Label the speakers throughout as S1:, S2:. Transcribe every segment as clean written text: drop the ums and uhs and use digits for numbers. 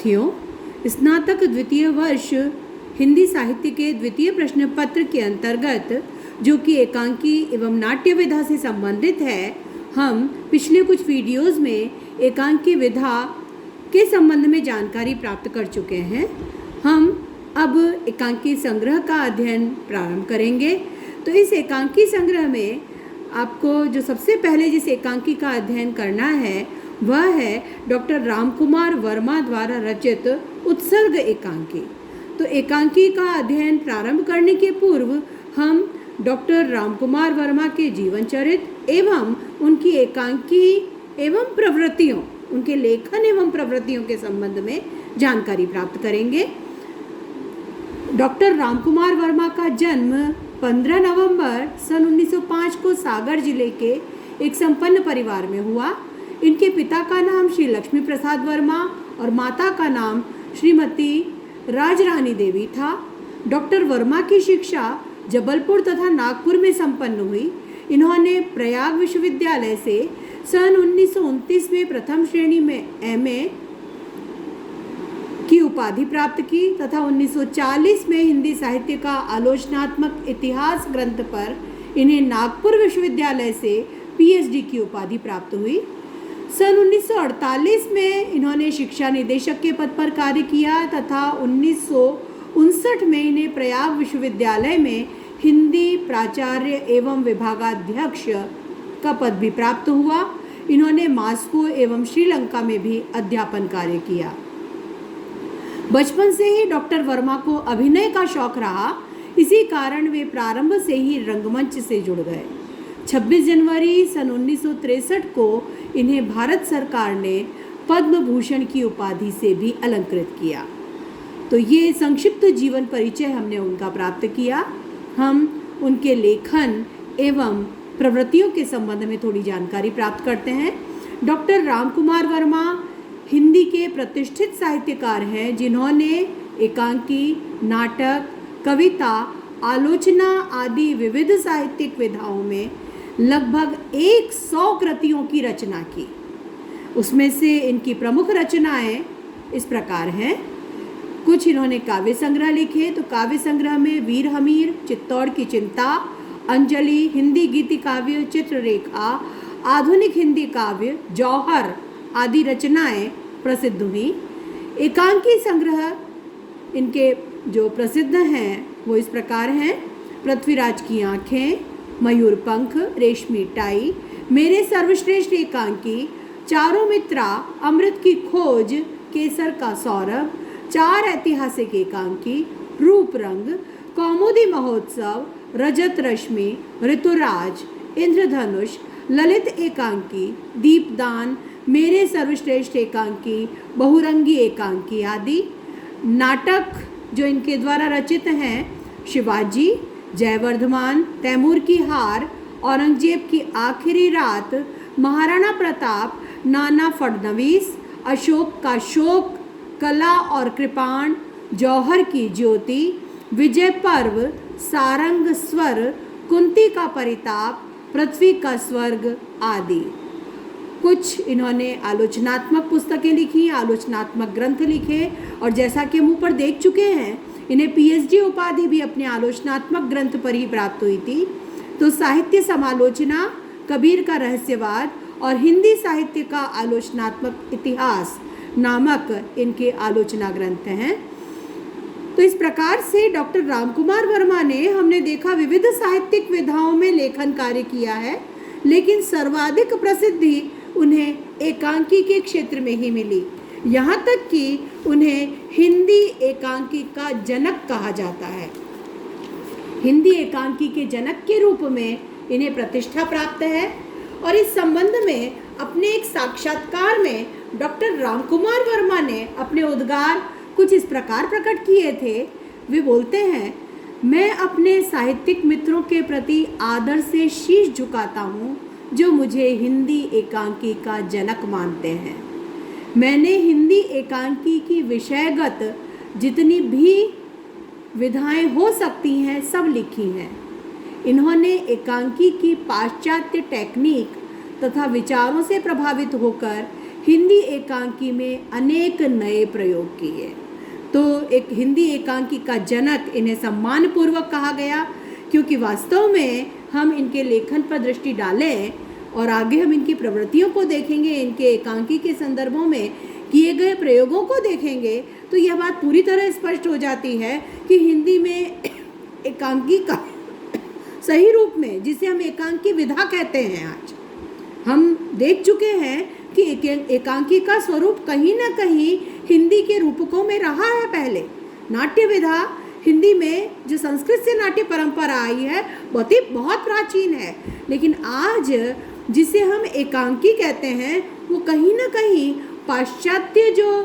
S1: साथियों, स्नातक द्वितीय वर्ष हिंदी साहित्य के द्वितीय प्रश्न पत्र के अंतर्गत, जो कि एकांकी एवं नाट्य विधा से संबंधित है, हम पिछले कुछ वीडियोज़ में एकांकी विधा के संबंध में जानकारी प्राप्त कर चुके हैं। हम अब एकांकी संग्रह का अध्ययन प्रारंभ करेंगे। तो इस एकांकी संग्रह में आपको जो सबसे पहले जिस एकांकी का अध्ययन करना है वह है डॉक्टर रामकुमार वर्मा द्वारा रचित उत्सर्ग एकांकी। तो एकांकी का अध्ययन प्रारंभ करने के पूर्व हम डॉक्टर रामकुमार वर्मा के जीवन चरित्र एवं उनकी एकांकी एवं प्रवृत्तियों, उनके लेखन एवं प्रवृत्तियों के संबंध में जानकारी प्राप्त करेंगे। डॉक्टर रामकुमार वर्मा का जन्म 15 नवंबर सन 1905 को सागर जिले के एक संपन्न परिवार में हुआ। इनके पिता का नाम श्री लक्ष्मी प्रसाद वर्मा और माता का नाम श्रीमती राजरानी देवी था। डॉक्टर वर्मा की शिक्षा जबलपुर तथा नागपुर में संपन्न हुई। इन्होंने प्रयाग विश्वविद्यालय से सन 1929 में प्रथम श्रेणी में एमए की उपाधि प्राप्त की तथा 1940 में हिंदी साहित्य का आलोचनात्मक इतिहास ग्रंथ पर इन्हें नागपुर विश्वविद्यालय से पीएचडी की उपाधि प्राप्त हुई। सन 1948 में इन्होंने शिक्षा निदेशक के पद पर कार्य किया तथा 1959 में इन्हें प्रयाग विश्वविद्यालय में हिंदी प्राचार्य एवं विभागाध्यक्ष का पद भी प्राप्त हुआ। इन्होंने मास्को एवं श्रीलंका में भी अध्यापन कार्य किया। बचपन से ही डॉक्टर वर्मा को अभिनय का शौक रहा, इसी कारण वे प्रारंभ से ही रंगमंच से जुड़ गए। 26 जनवरी सन 1963 को इन्हें भारत सरकार ने पद्म भूषण की उपाधि से भी अलंकृत किया। तो ये संक्षिप्त जीवन परिचय हमने उनका प्राप्त किया। हम उनके लेखन एवं प्रवृत्तियों के संबंध में थोड़ी जानकारी प्राप्त करते हैं। डॉक्टर रामकुमार वर्मा हिंदी के प्रतिष्ठित साहित्यकार हैं, जिन्होंने एकांकी, नाटक, कविता, आलोचना आदि विविध साहित्यिक विधाओं में लगभग 100 कृतियों की रचना की। उसमें से इनकी प्रमुख रचनाएं इस प्रकार हैं। कुछ इन्होंने काव्य संग्रह लिखे, तो काव्य संग्रह में वीर हमीर, चित्तौड़ की चिंता, अंजलि, हिंदी गीति काव्य, चित्ररेखा, आधुनिक हिंदी काव्य, जौहर आदि रचनाएं प्रसिद्ध हुई। एकांकी संग्रह इनके जो प्रसिद्ध हैं वो इस प्रकार हैं: पृथ्वीराज की आँखें, मयूर पंख, रेशमी टाई, मेरे सर्वश्रेष्ठ एकांकी, चारों मित्रा, अमृत की खोज, केसर का सौरभ, चार ऐतिहासिक एकांकी, रूप रंग, कौमुदी महोत्सव, रजत रश्मि, ऋतुराज, इंद्रधनुष, ललित एकांकी, दीपदान, मेरे सर्वश्रेष्ठ एकांकी, बहुरंगी एकांकी आदि। नाटक जो इनके द्वारा रचित हैं: शिवाजी, जयवर्धमान, तैमूर की हार, औरंगजेब की आखिरी रात, महाराणा प्रताप, नाना फडणवीस, अशोक का शोक, कला और कृपाण, जौहर की ज्योति, विजय पर्व, सारंग स्वर, कुंती का परिताप, पृथ्वी का स्वर्ग आदि। कुछ इन्होंने आलोचनात्मक पुस्तकें लिखी, आलोचनात्मक ग्रंथ लिखे, और जैसा कि हम ऊपर देख चुके हैं, इन्हें पीएचडी उपाधि भी अपने आलोचनात्मक ग्रंथ पर ही प्राप्त हुई थी। तो साहित्य समालोचना, कबीर का रहस्यवाद और हिंदी साहित्य का आलोचनात्मक इतिहास नामक इनके आलोचना ग्रंथ हैं। तो इस प्रकार से डॉक्टर रामकुमार वर्मा ने, हमने देखा, विविध साहित्यिक विधाओं में लेखन कार्य किया है, लेकिन सर्वाधिक प्रसिद्धि उन्हें एकांकी के क्षेत्र में ही मिली। यहाँ तक कि उन्हें हिंदी एकांकी का जनक कहा जाता है। हिंदी एकांकी के जनक के रूप में इन्हें प्रतिष्ठा प्राप्त है। और इस संबंध में अपने एक साक्षात्कार में डॉक्टर रामकुमार वर्मा ने अपने उद्गार कुछ इस प्रकार प्रकट किए थे। वे बोलते हैं, मैं अपने साहित्यिक मित्रों के प्रति आदर से शीश झुकाता हूँ, जो मुझे हिंदी एकांकी का जनक मानते हैं। मैंने हिंदी एकांकी की विषयगत जितनी भी विधाएं हो सकती हैं सब लिखी हैं। इन्होंने एकांकी की पाश्चात्य टेक्निक तथा विचारों से प्रभावित होकर हिंदी एकांकी में अनेक नए प्रयोग किए। तो एक हिंदी एकांकी का जनक इन्हें सम्मानपूर्वक कहा गया, क्योंकि वास्तव में हम इनके लेखन पर दृष्टि डालें और आगे हम इनकी प्रवृत्तियों को देखेंगे, इनके एकांकी के संदर्भों में किए गए प्रयोगों को देखेंगे, तो यह बात पूरी तरह स्पष्ट हो जाती है कि हिंदी में एकांकी का सही रूप में, जिसे हम एकांकी विधा कहते हैं, आज हम देख चुके हैं कि एकांकी का स्वरूप कहीं ना कहीं हिंदी के रूपकों में रहा है। पहले नाट्य विधा हिंदी में जो संस्कृत से नाट्य परंपरा आई है बहुत प्राचीन है, लेकिन आज जिसे हम एकांकी कहते हैं वो कहीं ना कहीं पाश्चात्य जो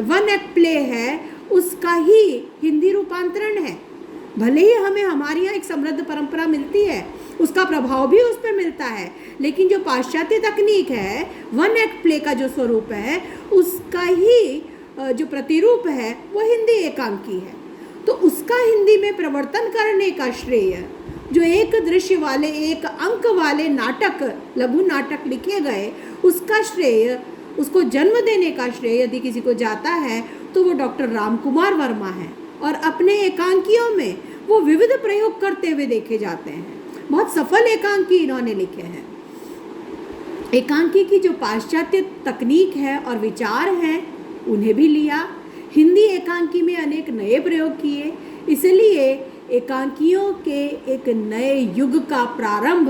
S1: वन एक्ट प्ले है उसका ही हिंदी रूपांतरण है। भले ही हमें हमारे यहाँ एक समृद्ध परंपरा मिलती है, उसका प्रभाव भी उस पर मिलता है, लेकिन जो पाश्चात्य तकनीक है, वन एक्ट प्ले का जो स्वरूप है, उसका ही जो प्रतिरूप है वो हिंदी एकांकी है। तो उसका हिंदी में प्रवर्तन करने का श्रेय, जो एक दृश्य वाले, एक अंक वाले नाटक, लघु नाटक लिखे गए, उसका श्रेय, उसको जन्म देने का श्रेय यदि किसी को जाता है तो वो डॉक्टर रामकुमार वर्मा है। और अपने एकांकियों में वो विविध प्रयोग करते हुए देखे जाते हैं। बहुत सफल एकांकी इन्होंने लिखे हैं। एकांकी की जो पाश्चात्य तकनीक है और विचार हैं उन्हें भी लिया, हिंदी एकांकी में अनेक नए प्रयोग किए, इसलिए एकांकियों के एक नए युग का प्रारंभ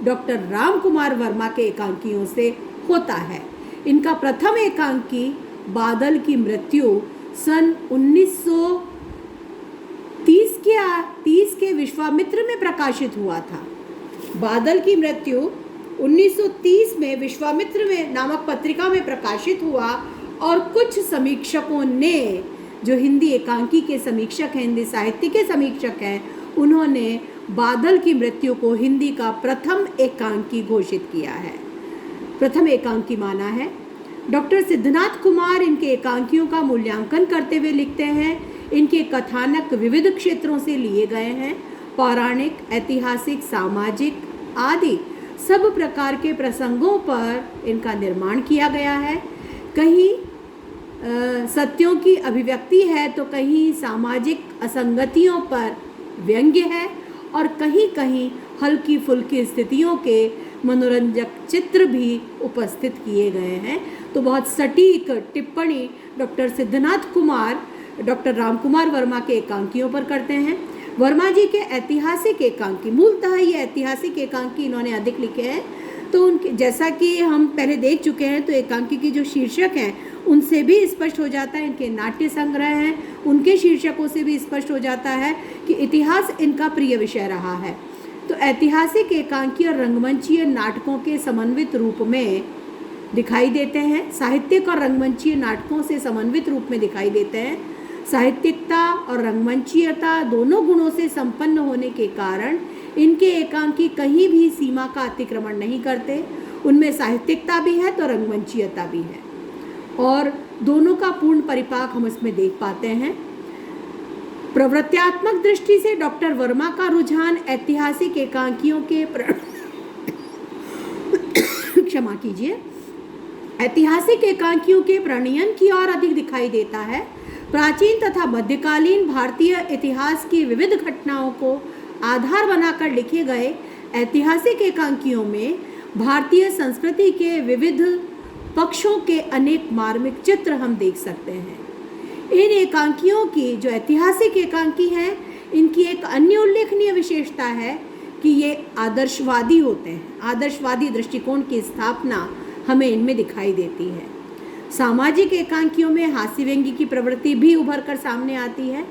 S1: डॉक्टर रामकुमार वर्मा के एकांकियों से होता है। इनका प्रथम एकांकी बादल की मृत्यु सन 1930 के विश्वामित्र में प्रकाशित हुआ था। बादल की मृत्यु 1930 में विश्वामित्र में नामक पत्रिका में प्रकाशित हुआ और कुछ समीक्षकों ने, जो हिंदी एकांकी के समीक्षक हैं, हिंदी साहित्य के समीक्षक हैं, उन्होंने बादल की मृत्यु को हिंदी का प्रथम एकांकी घोषित किया है, प्रथम एकांकी माना है। डॉक्टर सिद्धनाथ कुमार इनके एकांकियों का मूल्यांकन करते हुए लिखते हैं, इनके कथानक विविध क्षेत्रों से लिए गए हैं, पौराणिक, ऐतिहासिक, सामाजिक आदि सब प्रकार के प्रसंगों पर इनका निर्माण किया गया है। कहीं सत्यों की अभिव्यक्ति है तो कहीं सामाजिक असंगतियों पर व्यंग्य है और कहीं कहीं हल्की फुल्की स्थितियों के मनोरंजक चित्र भी उपस्थित किए गए हैं। तो बहुत सटीक टिप्पणी डॉक्टर सिद्धनाथ कुमार डॉक्टर रामकुमार वर्मा के एकांकियों पर करते हैं। वर्मा जी के ऐतिहासिक एकांकी, मूलतः ये ऐतिहासिक एकांकी इन्होंने अधिक लिखे हैं। तो उनके, जैसा कि हम पहले देख चुके हैं, तो एकांकी की जो शीर्षक हैं उनसे भी स्पष्ट हो जाता है, इनके नाट्य संग्रह हैं उनके शीर्षकों से भी स्पष्ट हो जाता है कि इतिहास इनका प्रिय विषय रहा है। तो ऐतिहासिक एकांकी और रंगमंचीय नाटकों के समन्वित रूप में दिखाई देते हैं, साहित्यिक और रंगमंचीय नाटकों से समन्वित रूप में दिखाई देते हैं। साहित्यिकता और रंगमंचीयता दोनों गुणों से संपन्न होने के कारण इनके एकांकी कहीं भी सीमा का अतिक्रमण नहीं करते। उनमें साहित्यिकता भी है तो रंगमंचीयता भी है और दोनों का पूर्ण परिपाक हम इसमें देख पाते हैं। प्रवृत्त्यात्मक दृष्टि से डॉक्टर वर्मा का रुझान ऐतिहासिक एकांकियों के क्षमा कीजिए, ऐतिहासिक एकांकियों के प्रणयन की ओर अधिक दिखाई देता है। प्राचीन तथा मध्यकालीन भारतीय इतिहास की विविध घटनाओं को आधार बनाकर लिखे गए ऐतिहासिक एकांकियों में भारतीय संस्कृति के विविध पक्षों के अनेक मार्मिक चित्र हम देख सकते हैं। इन एकांकियों की, जो ऐतिहासिक एकांकी हैं, इनकी एक अन्य उल्लेखनीय विशेषता है कि ये आदर्शवादी होते हैं। आदर्शवादी दृष्टिकोण की स्थापना हमें इनमें दिखाई देती है। सामाजिक एकांकियों में हास्य व्यंग्य की प्रवृत्ति भी उभर कर सामने आती है।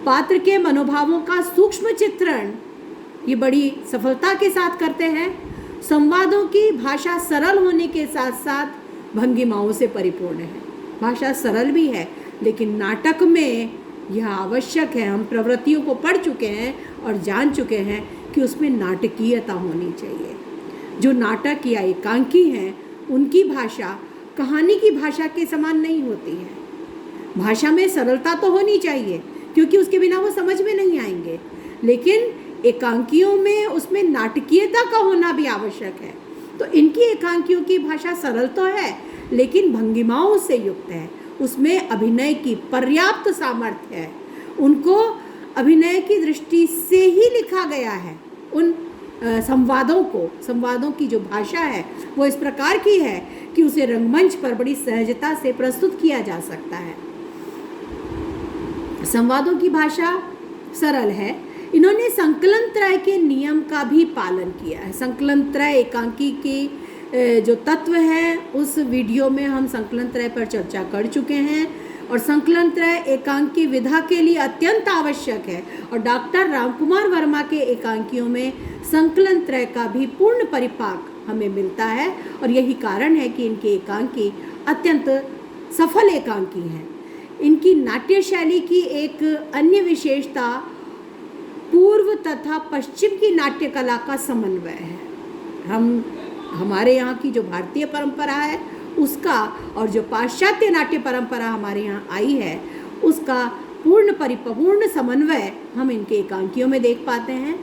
S1: पात्र के मनोभावों का सूक्ष्म चित्रण ये बड़ी सफलता के साथ करते हैं। संवादों की भाषा सरल होने के साथ साथ भंगिमाओं से परिपूर्ण है। भाषा सरल भी है, लेकिन नाटक में यह आवश्यक है। हम प्रवृत्तियों को पढ़ चुके हैं और जान चुके हैं कि उसमें नाटकीयता होनी चाहिए। जो नाटक या एकांकी हैं उनकी भाषा कहानी की भाषा के समान नहीं होती है। भाषा में सरलता तो होनी चाहिए क्योंकि उसके बिना वो समझ में नहीं आएंगे, लेकिन एकांकियों में उसमें नाटकीयता का होना भी आवश्यक है। तो इनकी एकांकियों की भाषा सरल तो है लेकिन भंगिमाओं से युक्त है, उसमें अभिनय की पर्याप्त सामर्थ्य है, उनको अभिनय की दृष्टि से ही लिखा गया है। उन संवादों की जो भाषा है वो इस प्रकार की है कि उसे रंगमंच पर बड़ी सहजता से प्रस्तुत किया जा सकता है। संवादों की भाषा सरल है। इन्होंने संकलन त्रय के नियम का भी पालन किया है। संकलन त्रय एकांकी की जो तत्व है उस वीडियो में हम संकलन त्रय पर चर्चा कर चुके हैं और संकलन त्रय एकांकी विधा के लिए अत्यंत आवश्यक है और डॉक्टर रामकुमार वर्मा के एकांकियों में संकलन त्रय का भी पूर्ण परिपाक हमें मिलता है और यही कारण है कि इनके एकांकी अत्यंत सफल एकांकी हैं। इनकी नाट्य शैली की एक अन्य विशेषता पूर्व तथा पश्चिम की नाट्य कला का समन्वय है। हमारे यहाँ की जो भारतीय परंपरा है उसका और जो पाश्चात्य नाट्य परंपरा हमारे यहाँ आई है उसका पूर्ण समन्वय हम इनके एकांकियों में देख पाते हैं।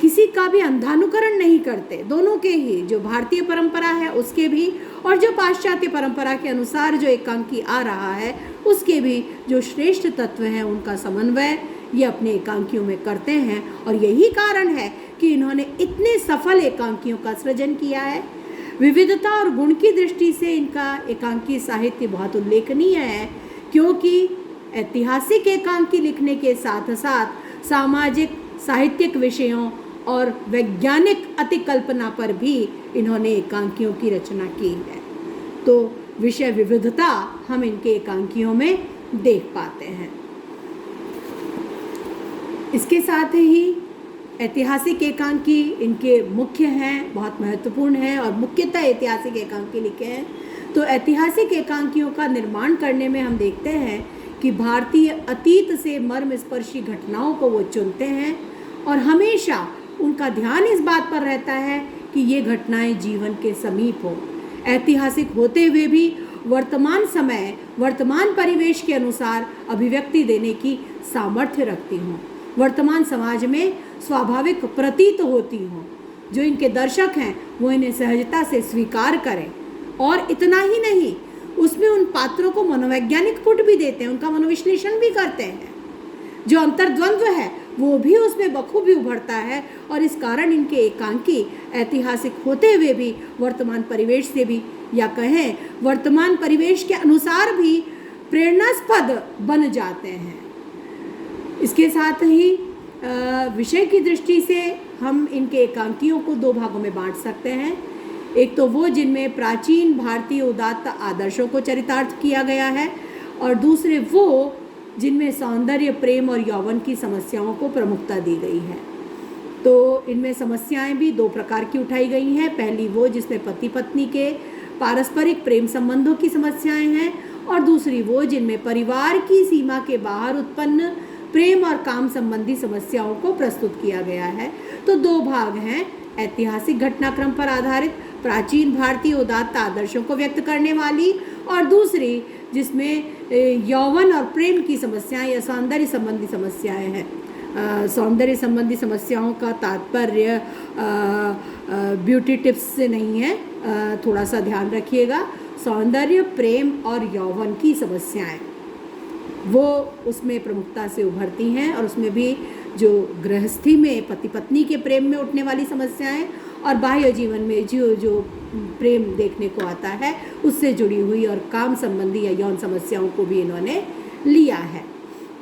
S1: किसी का भी अंधानुकरण नहीं करते, दोनों के ही, जो भारतीय परंपरा है उसके भी और जो पाश्चात्य परंपरा के अनुसार जो एकांकी आ रहा है उसके भी जो श्रेष्ठ तत्व हैं उनका समन्वय ये अपने एकांकियों में करते हैं और यही कारण है कि इन्होंने इतने सफल एकांकियों का सृजन किया है। विविधता और गुण की दृष्टि से इनका एकांकी साहित्य बहुत उल्लेखनीय है क्योंकि ऐतिहासिक एकांकी लिखने के साथ साथ सामाजिक साहित्यिक विषयों और वैज्ञानिक अतिकल्पना पर भी इन्होंने एकांकियों की रचना की है। तो विषय विविधता हम इनके एकांकियों में देख पाते हैं। इसके साथ ही ऐतिहासिक एकांकी इनके मुख्य हैं, बहुत महत्वपूर्ण हैं और मुख्यतः ऐतिहासिक एकांकी लिखे हैं। तो ऐतिहासिक एकांकियों का निर्माण करने में हम देखते हैं कि भारतीय अतीत से मर्मस्पर्शी घटनाओं को वो चुनते हैं और हमेशा उनका ध्यान इस बात पर रहता है कि ये घटनाएं जीवन के समीप हो, ऐतिहासिक होते हुए भी वर्तमान समय वर्तमान परिवेश के अनुसार अभिव्यक्ति देने की सामर्थ्य रखती हों, वर्तमान समाज में स्वाभाविक प्रतीत होती हों। जो इनके दर्शक हैं वो इन्हें सहजता से स्वीकार करें और इतना ही नहीं, उसमें उन पात्रों को मनोवैज्ञानिक पुट भी देते हैं, उनका मनोविश्लेषण भी करते हैं। जो अंतर्द्वंद्व है वो भी उसमें बखूबी उभरता है और इस कारण इनके एकांकी ऐतिहासिक होते हुए भी वर्तमान परिवेश से भी या कहें वर्तमान परिवेश के अनुसार भी प्रेरणास्पद बन जाते हैं। इसके साथ ही विषय की दृष्टि से हम इनके एकांकियों को दो भागों में बांट सकते हैं। एक तो वो जिनमें प्राचीन भारतीय उदात्त आदर्शों को चरितार्थ किया गया है और दूसरे वो जिनमें सौंदर्य, प्रेम और यौवन की समस्याओं को प्रमुखता दी गई है। तो इनमें समस्याएं भी दो प्रकार की उठाई गई हैं। पहली वो जिसमें पति पत्नी के पारस्परिक प्रेम संबंधों की समस्याएं हैं और दूसरी वो जिनमें परिवार की सीमा के बाहर उत्पन्न प्रेम और काम संबंधी समस्याओं को प्रस्तुत किया गया है। तो दो भाग हैं, ऐतिहासिक घटनाक्रम पर आधारित प्राचीन भारतीय उदात्त आदर्शों को व्यक्त करने वाली और दूसरी जिसमें यौवन और प्रेम की समस्याएं या सौंदर्य संबंधी समस्याएं हैं। सौंदर्य संबंधी समस्याओं का तात्पर्य ब्यूटी टिप्स से नहीं है, थोड़ा सा ध्यान रखिएगा। सौंदर्य, प्रेम और यौवन की समस्याएं वो उसमें प्रमुखता से उभरती हैं और उसमें भी जो गृहस्थी में पति पत्नी के प्रेम में उठने वाली समस्याएं और बाह्य जीवन में जो प्रेम देखने को आता है उससे जुड़ी हुई और काम संबंधी या यौन समस्याओं को भी इन्होंने लिया है।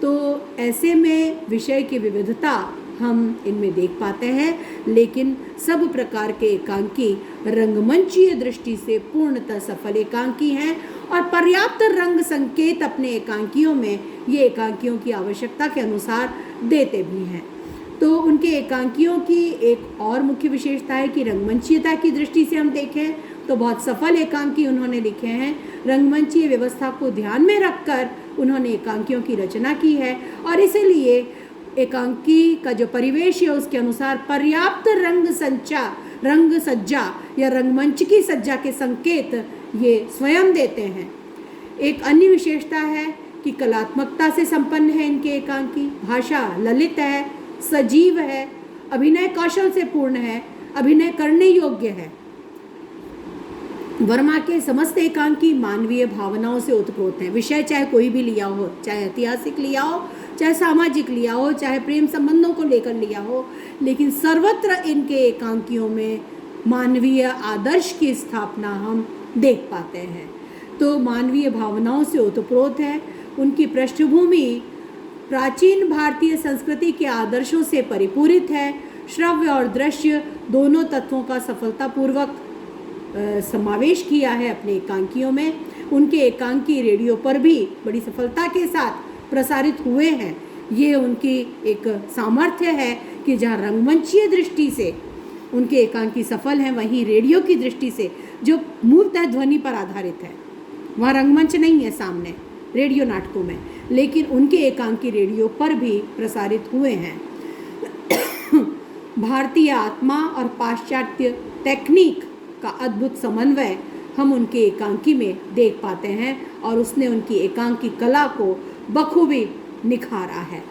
S1: तो ऐसे में विषय की विविधता हम इनमें देख पाते हैं, लेकिन सब प्रकार के एकांकी रंगमंचीय दृष्टि से पूर्णतः सफल एकांकी हैं और पर्याप्त रंग संकेत अपने एकांकियों में ये एकांकियों की आवश्यकता के अनुसार देते भी हैं। तो उनके एकांकियों की एक और मुख्य विशेषता है कि रंगमंचीयता की दृष्टि से हम देखें तो बहुत सफल एकांकी उन्होंने लिखे हैं। रंगमंचीय व्यवस्था को ध्यान में रखकर उन्होंने एकांकियों की रचना की है और इसीलिए एकांकी का जो परिवेश है उसके अनुसार पर्याप्त रंग सज्जा या रंगमंच की सज्जा के संकेत ये स्वयं देते हैं। एक अन्य विशेषता है कि कलात्मकता से संपन्न है इनके एकांकी, भाषा ललित है, सजीव है, अभिनय कौशल से पूर्ण है, अभिनय करने योग्य है। वर्मा के समस्त एकांकी मानवीय भावनाओं से ओतप्रोत हैं। विषय चाहे कोई भी लिया हो, चाहे ऐतिहासिक लिया हो, चाहे सामाजिक लिया हो, चाहे प्रेम संबंधों को लेकर लिया हो, लेकिन सर्वत्र इनके एकांकियों में मानवीय आदर्श की स्थापना हम देख पाते हैं। तो मानवीय भावनाओं से ओतप्रोत है। उनकी पृष्ठभूमि प्राचीन भारतीय संस्कृति के आदर्शों से परिपूरित है। श्रव्य और दृश्य दोनों तत्वों का सफलतापूर्वक समावेश किया है अपने एकांकियों में। उनके एकांकी रेडियो पर भी बड़ी सफलता के साथ प्रसारित हुए हैं। ये उनकी एक सामर्थ्य है कि जहाँ रंगमंचीय दृष्टि से उनके एकांकी सफल हैं, वहीं रेडियो की दृष्टि से जो मूलतः ध्वनि पर आधारित है, वहाँ रंगमंच नहीं है सामने रेडियो नाटकों में, लेकिन उनके एकांकी रेडियो पर भी प्रसारित हुए हैं। भारतीय आत्मा और पाश्चात्य टेक्निक का अद्भुत समन्वय हम उनके एकांकी में देख पाते हैं और उसने उनकी एकांकी कला को बखूबी निखारा है।